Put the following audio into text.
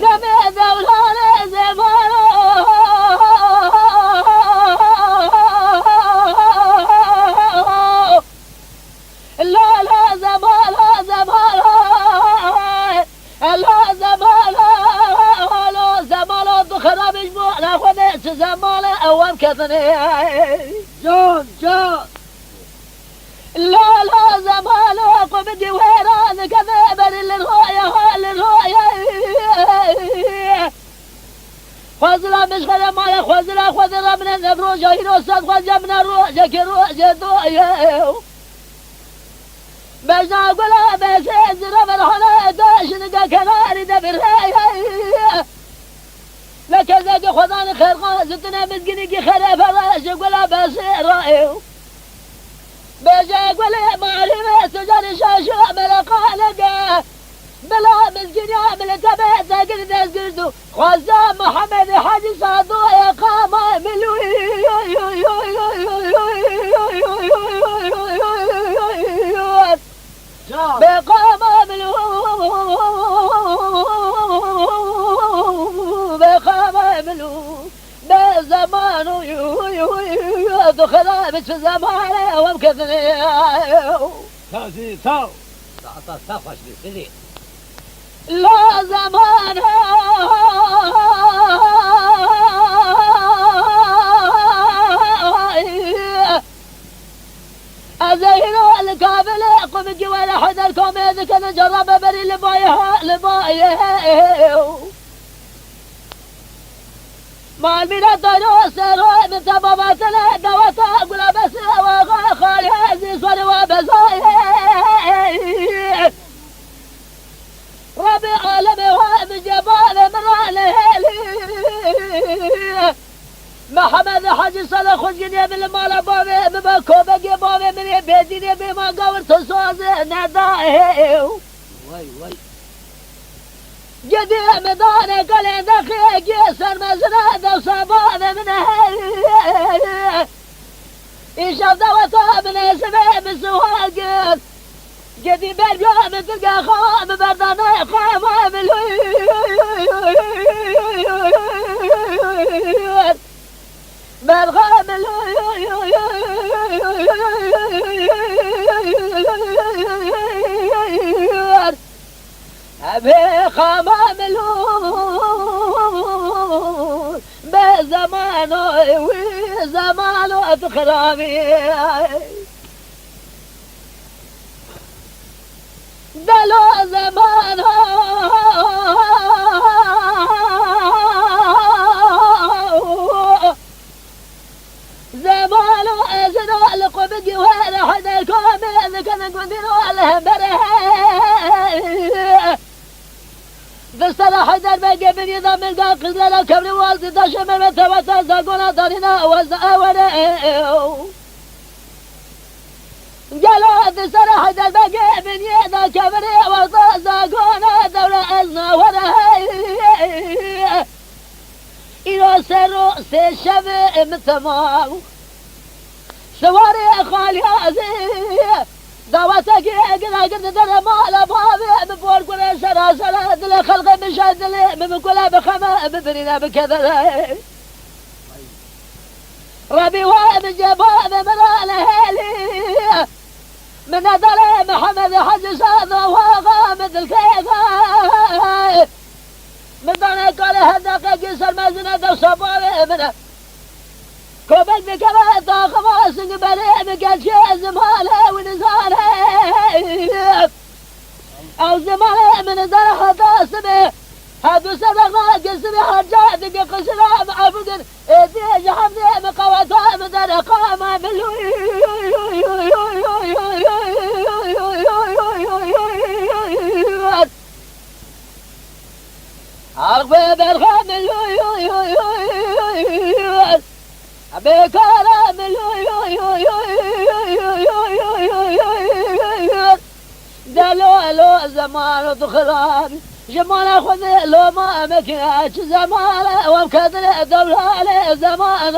دم دولان زمان لا لا زمان زمان لا زمان لا زمان خرابش مو نخوده چه زمان اوام کتنه جان جان لا لا زمان قم ويران كذا بل للرؤيا خزلا مش غير ما خزلا من النبرو جايرو صد خزلا من الروجة كروجة دويا بجنا قلا بس زرب الحلا داش نجا كناري دبر لكذا خدان خير غازتنا متقني خير فراش قلا بس رأيو بجا قولي معلمة سجن شاشو ملقانقة بلا مسجن يعمل تبعت قلت قلتو خزام محمد حاج صادو يقام بقام بزمانه دخل بس زمانه ومكثني تازي تاو تعطى تفش بسلي لا زمانه أزينو الكابل قم جوال حدا الكوميد كان جرب بري لبايه مع المينا طلوع سروي من تباباتنا دوتا أقول بس وغا خالي هزي صلي وبزاي ربي عالمي وهم جبال من محمد حاج صلى خزقني من المال بابي مبكو بقي بابي من بيديني بما قور تصوز ندائه وي جدي مدانة قال دخي جسر مزرعة وصبانة من هاي إيشاف دوتا من اسمه بسواق جدي باليوم تلقى خام بردانة خام بالغام أبي خمام الهون بزمانه وزمانه تخرامي دلو زمانه زمانه أزنو القبق ولا حدا الكومي كان قدروا الهبره بسرعة حدر بقى من يضم القاقز لنا كبر والدي تشمل متوتا زاقونا دارنا وزاونا قالوا بسرعة حدر بقى من يضم كبر والدي زاقونا دورنا أزنا ورا إلو سرو سيشب متماو سواري خالي هذي دعوتك قلت در مال بابي بفور كل سراسر دل خلق مشادل من كل بخمة ببرنا بكذا ربي واب جباب من الهالي من دل محمد حج صاد وغامد الكيفة من دل قال هدق قصر مزنة وصبابي منه كوبل بكرة طاقة سنقبلي بقل شيء زمالة ونزالة أو زمالة من زرح طاسمي هادو سبقنا قسمي حرجات دقي قسنا مع فقر إيدي جحمني مقواتها مدر قامة أغبي بالخامل بكرم دلو زمان دخلان جمال خذ لو ما مكياج زمان ومكدر دولة زمان